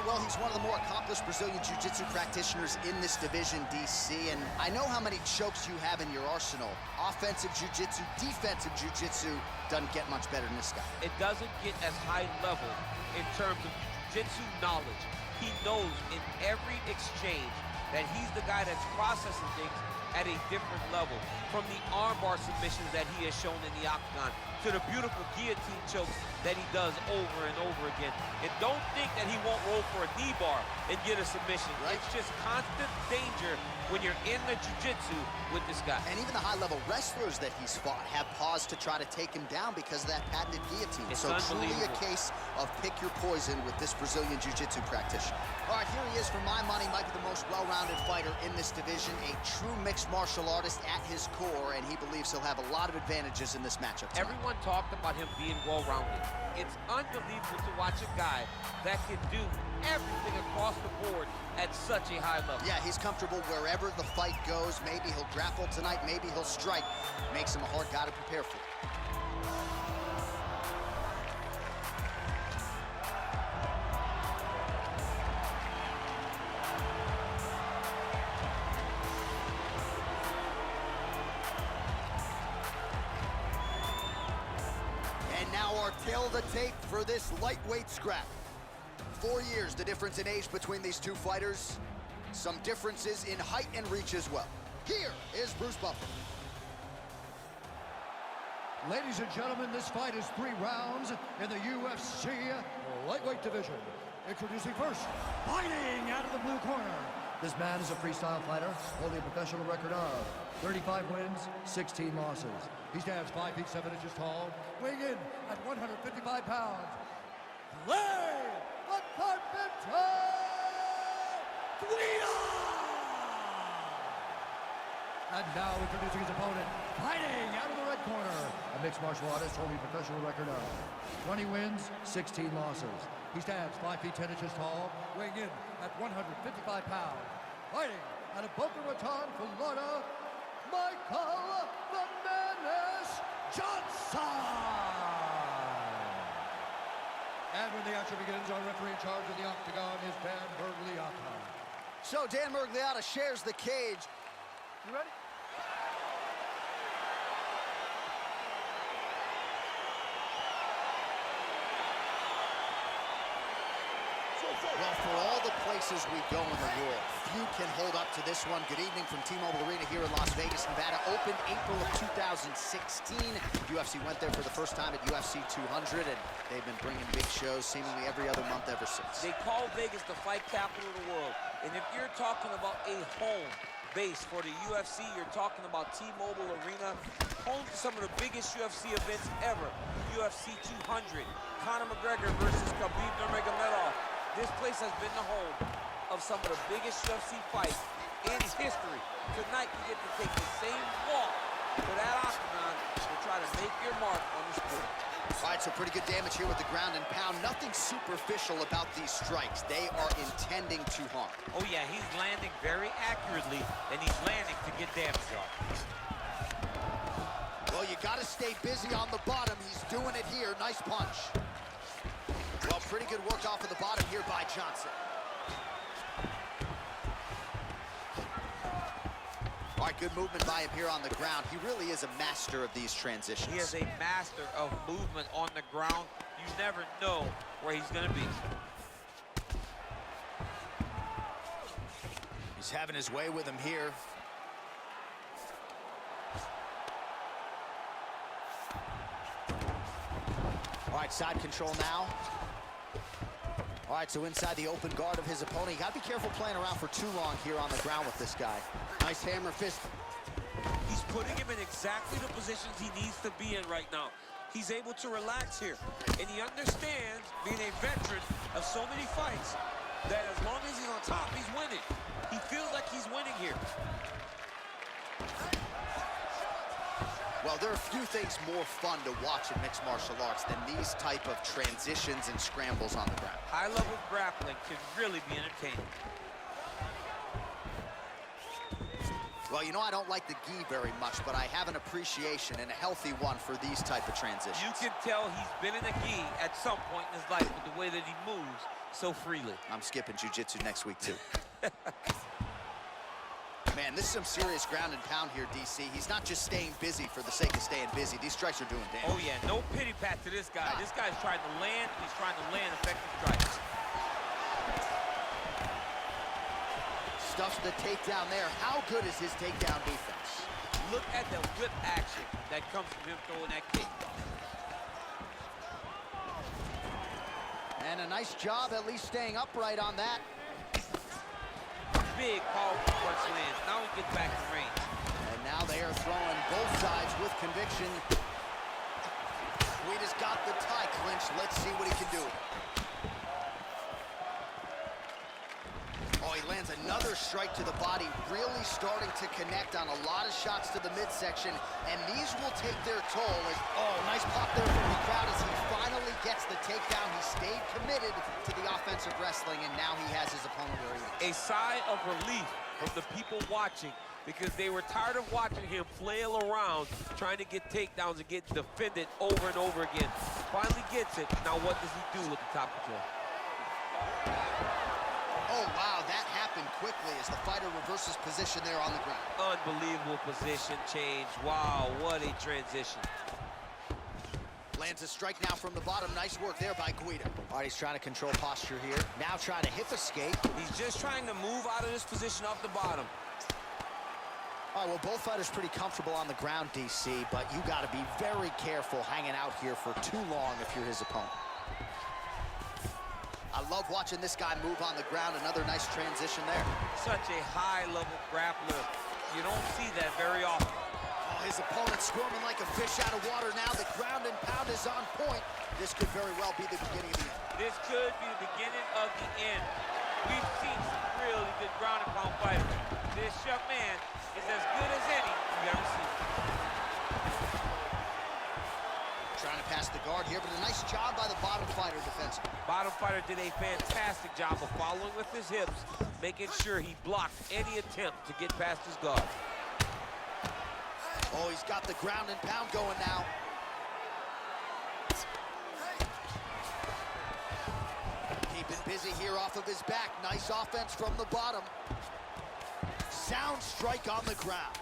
well, he's one of the more accomplished Brazilian Jiu-Jitsu practitioners in this division, DC, and I know how many chokes you have in your arsenal. Offensive Jiu-Jitsu, defensive Jiu-Jitsu doesn't get much better than this guy. It doesn't get as high level in terms of Jiu-Jitsu knowledge. He knows in every exchange that he's the guy that's processing things at a different level. From the armbar submissions that he has shown in the octagon to the beautiful guillotine chokes that he does over and over again. And don't think that he won't roll for a knee bar and get a submission. Right. It's just constant danger when you're in the jiu-jitsu with this guy. And even the high-level wrestlers that he's fought have paused to try to take him down because of that patented guillotine. It's so truly a case of pick your poison with this Brazilian jiu-jitsu practitioner. All right, here he is. For my money, might be the most well-rounded fighter in this division, a true mixed martial artist at his core, and he believes he'll have a lot of advantages in this matchup tonight. Everyone talked about him being well-rounded. It's unbelievable to watch a guy that can do everything across the board at such a high level. Yeah, he's comfortable wherever the fight goes. Maybe he'll grapple tonight, maybe he'll strike. Makes him a hard guy to prepare for. And now our tail of the tape for this lightweight scrap. 4 years, the difference in age between these two fighters. Some differences in height and reach as well. Here is Bruce Buffer. Ladies and gentlemen, this fight is 3 rounds in the UFC lightweight division. Introducing first, fighting out of the blue corner. This man is a freestyle fighter, holding a professional record of 35 wins, 16 losses. He stands 5 feet 7 inches tall, weighing in at 155 pounds. Lay the Carpenter, Guida! And now introducing his opponent, fighting out of the red corner, a mixed martial artist holding a professional record of 20 wins, 16 losses. He stands 5 feet 10 inches tall, weighing in at 155 pounds. Fighting out of Boca Raton, Florida, Michael the Menace Johnson! And when the action begins, our referee in charge of the octagon is Dan Bergliata. So Dan Bergliata shares the cage. You ready? Well, for all the places we go in the world, few can hold up to this one. Good evening from T-Mobile Arena here in Las Vegas, Nevada. Opened April of 2016. UFC went there for the first time at UFC 200, and they've been bringing big shows seemingly every other month ever since. They call Vegas the fight capital of the world. And if you're talking about a home base for the UFC, you're talking about T-Mobile Arena, home to some of the biggest UFC events ever. UFC 200, Conor McGregor versus Khabib Nurmagomedov. This place has been the home of some of the biggest UFC fights in history. Tonight, you get to take the same walk to that octagon to try to make your mark on the sport. All right, so pretty good damage here with the ground and pound. Nothing superficial about these strikes. They are intending to harm. Oh, yeah, he's landing very accurately, and he's landing to get damage off. Well, you got to stay busy on the bottom. He's doing it here. Nice punch. Well, pretty good work off of the bottom here by Johnson. All right, good movement by him here on the ground. He really is a master of these transitions. He is a master of movement on the ground. You never know where he's going to be. He's having his way with him here. All right, side control now. All right, so inside the open guard of his opponent. You got to be careful playing around for too long here on the ground with this guy. Nice hammer fist. He's putting him in exactly the positions he needs to be in right now. He's able to relax here. And he understands, being a veteran of so many fights, that as long as he's on top, he's winning. He feels like he's winning here. Well, there are few things more fun to watch in mixed martial arts than these type of transitions and scrambles on the ground. High-level grappling can really be entertaining. Well, you know, I don't like the gi very much, but I have an appreciation and a healthy one for these type of transitions. You can tell he's been in a gi at some point in his life with the way that he moves. so freely. I'm skipping jiu-jitsu next week, too. Man, this is some serious ground and pound here, DC. He's not just staying busy for the sake of staying busy. These strikes are doing damage. Oh, yeah, no pity pat to this guy. This guy's trying to land. He's trying to land effective strikes. Stuffs the takedown there. How good is his takedown defense? Look at the whip action that comes from him throwing that kick. And a nice job at least staying upright on that. Big, powerful punch lands. Now he gets back to range. And now they are throwing both sides with conviction. Guida's got the tie clinch. Let's see what he can do. Oh, he lands another strike to the body, really starting to connect on a lot of shots to the midsection, and these will take their toll. Oh, nice pop there from the crowd as he finally gets the takedown. He stayed committed to the offensive wrestling, and now he has his opponent where he wants. A sigh of relief from the people watching, because they were tired of watching him flail around trying to get takedowns and get defended over and over again. Finally gets it. Now what does he do with the top control? Oh, wow, that happened quickly as the fighter reverses position there on the ground. Unbelievable position change. Wow, what a transition. Lands a strike now from the bottom. Nice work there by Guida. All right, he's trying to control posture here. Now trying to hip escape. He's just trying to move out of this position off the bottom. All right, well, both fighters pretty comfortable on the ground, DC, but you got to be very careful hanging out here for too long if you're his opponent. I love watching this guy move on the ground. Another nice transition there. Such a high-level grappler. You don't see that very often. Oh, his opponent squirming like a fish out of water now. The ground and pound is on point. This could very well be the beginning of the end. This could be the beginning of the end. We've seen some really good ground and pound fighters. This young man is as good as any you've ever seen. Trying to pass the guard here, but a nice job by the bottom fighter defensively. Bottom fighter did a fantastic job of following with his hips, making sure he blocked any attempt to get past his guard. Oh, he's got the ground and pound going now. Keeping busy here off of his back. Nice offense from the bottom. Sound strike on the ground.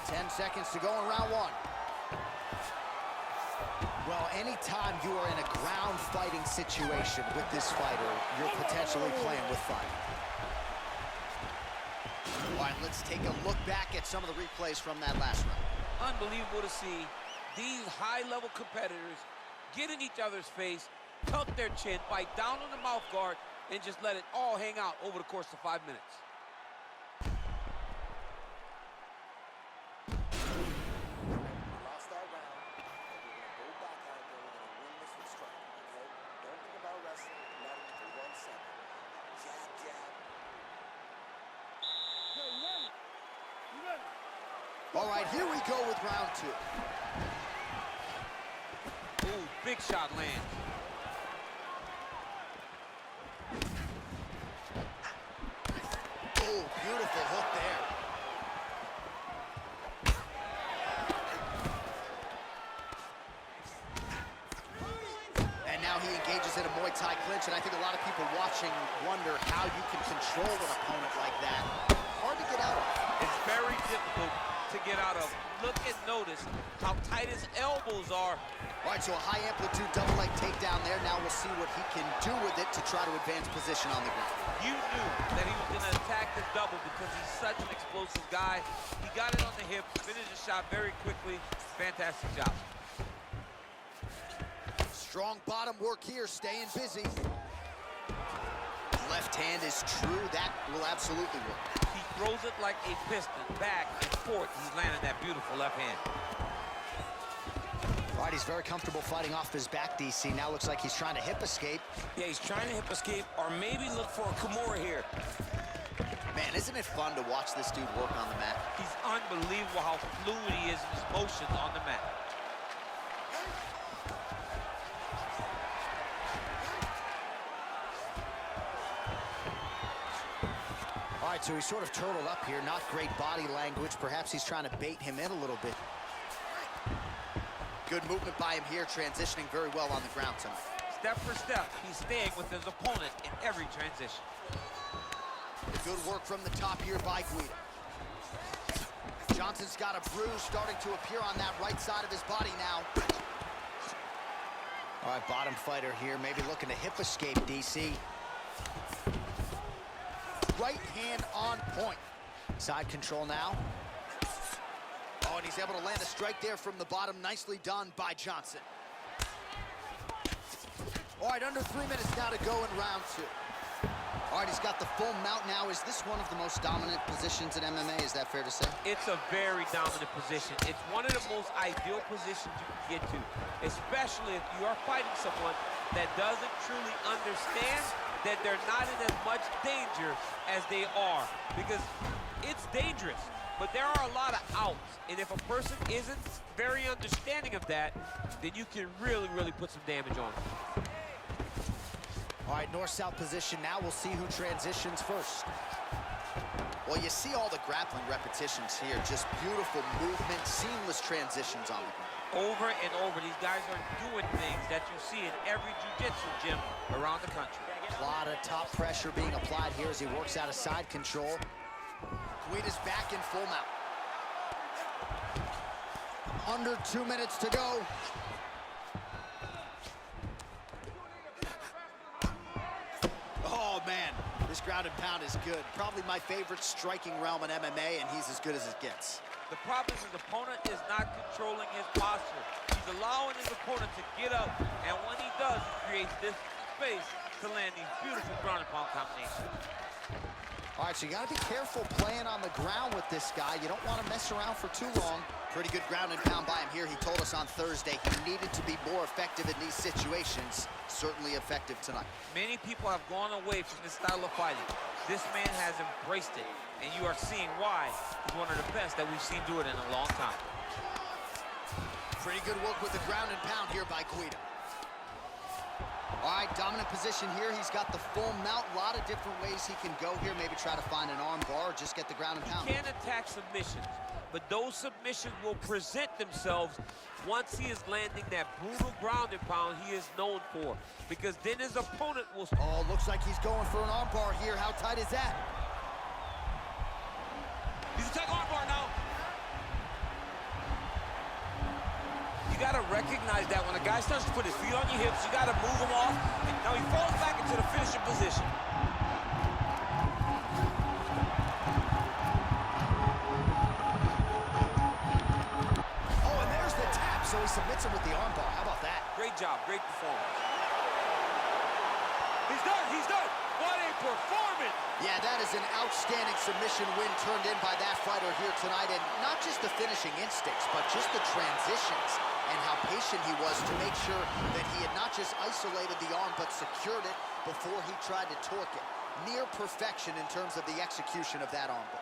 10 seconds to go in round one. Well, anytime you are in a ground fighting situation with this fighter, you're potentially playing with fire. All right, let's take a look back at some of the replays from that last round. Unbelievable to see these high-level competitors get in each other's face, tuck their chin, bite down on the mouth guard, and just let it all hang out over the course of 5 minutes. All right, here we go with round two. Ooh, big shot lands. Oh, beautiful hook there. And now he engages in a Muay Thai clinch, and I think a lot of people watching wonder how you can control an opponent like that. Hard to get out of. It's very difficult to get out of. Look and notice how tight his elbows are. All right, so a high amplitude double leg takedown there. Now we'll see what he can do with it to try to advance position on the ground. You knew that he was gonna attack the double because he's such an explosive guy. He got it on the hip, finished the shot very quickly. Fantastic job. Strong bottom work here, staying busy. Left hand is true. That will absolutely work. He throws it like a piston, back and forth. He's landing that beautiful left hand. All right, he's very comfortable fighting off his back, DC. Now looks like he's trying to hip escape. Yeah, he's trying to hip escape or maybe look for a Kimura here. Man, isn't it fun to watch this dude work on the mat? He's unbelievable how fluid he is in his motions on the mat. All right, so he's sort of turtled up here. Not great body language. Perhaps he's trying to bait him in a little bit. Good movement by him here, transitioning very well on the ground tonight. step for step, he's staying with his opponent in every transition. Good work from the top here by Guida. Johnson's got a bruise starting to appear on that right side of his body now. All right, bottom fighter here, maybe looking to hip escape, DC. Right hand on point. Side control now. Oh, and he's able to land a strike there from the bottom. Nicely done by Johnson. All right, under 3 minutes now to go in round 2. All right, he's got the full mount now. Is this one of the most dominant positions in MMA? Is that fair to say? It's a very dominant position. It's one of the most ideal positions you can get to, especially if you are fighting someone that doesn't truly understand that they're not in as much danger as they are, because it's dangerous, but there are a lot of outs, and if a person isn't very understanding of that, then you can really, really put some damage on them. All right, north-south position now. We'll see who transitions first. Well, you see all the grappling repetitions here. Just beautiful movement, seamless transitions on the ground. Over and over, these guys are doing things that you see in every jiu-jitsu gym around the country. A lot of top pressure being applied here as he works out of side control. Guida's back in full mount. Under 2 minutes to go. Oh, man, this ground and pound is good. Probably my favorite striking realm in MMA, and he's as good as it gets. The problem is his opponent is not controlling his posture. He's allowing his opponent to get up, and when he does, he creates this space to land these beautiful ground and pound combinations. All right, so you got to be careful playing on the ground with this guy. You don't want to mess around for too long. Pretty good ground and pound by him here. He told us on Thursday he needed to be more effective in these situations. Certainly effective tonight. Many people have gone away from this style of fighting. This man has embraced it, and you are seeing why he's one of the best that we've seen do it in a long time. Pretty good work with the ground and pound here by Guida. All right, dominant position here. He's got the full mount. A lot of different ways he can go here. Maybe try to find an arm bar or just get the ground and pound. He can attack submissions, but those submissions will present themselves once he is landing that brutal ground and pound he is known for, because then his opponent will... Oh, looks like he's going for an arm bar here. How tight is that? He's attacking arm bar now. You got to recognize that when a guy starts to put his feet on your hips, you got to move him off. And now he falls back into the finishing position. Oh, and there's the tap. So he submits him with the arm bar. How about that? Great job. Great performance. He's done. He's done. What a performance. Yeah, that is an outstanding submission win turned in by that fighter here tonight. And not just the finishing instincts, but just the transitions and how patient he was to make sure that he had not just isolated the arm, but secured it before he tried to torque it. Near perfection in terms of the execution of that arm bar.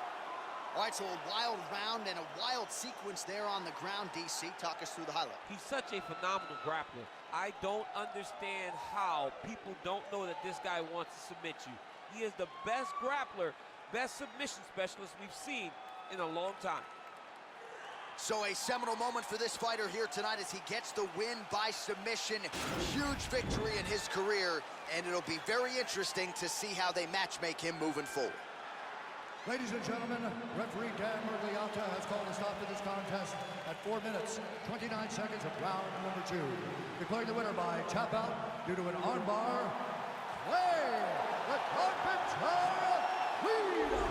All right, so a wild round and a wild sequence there on the ground. DC, talk us through the highlight. He's such a phenomenal grappler. I don't understand how people don't know that this guy wants to submit you. He is the best grappler, best submission specialist we've seen in a long time. So a seminal moment for this fighter here tonight as he gets the win by submission. Huge victory in his career, and it'll be very interesting to see how they matchmake him moving forward. Ladies and gentlemen, referee Dan Mergliata has called a stop to this contest at 4 minutes, 29 seconds of round number 2. Declaring the winner by tap out due to an armbar, Clay the Carpenter Guida.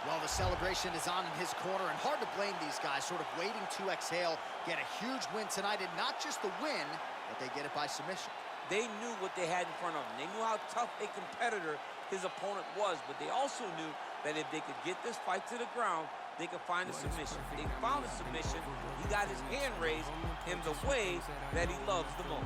Well, the celebration is on in his corner, and hard to blame these guys, sort of waiting to exhale, get a huge win tonight, and not just the win, but they get it by submission. They knew what they had in front of them. They knew how tough a competitor his opponent was, but they also knew that if they could get this fight to the ground, they could find a submission. They found a submission. He got his hand raised in the way that he loves the most.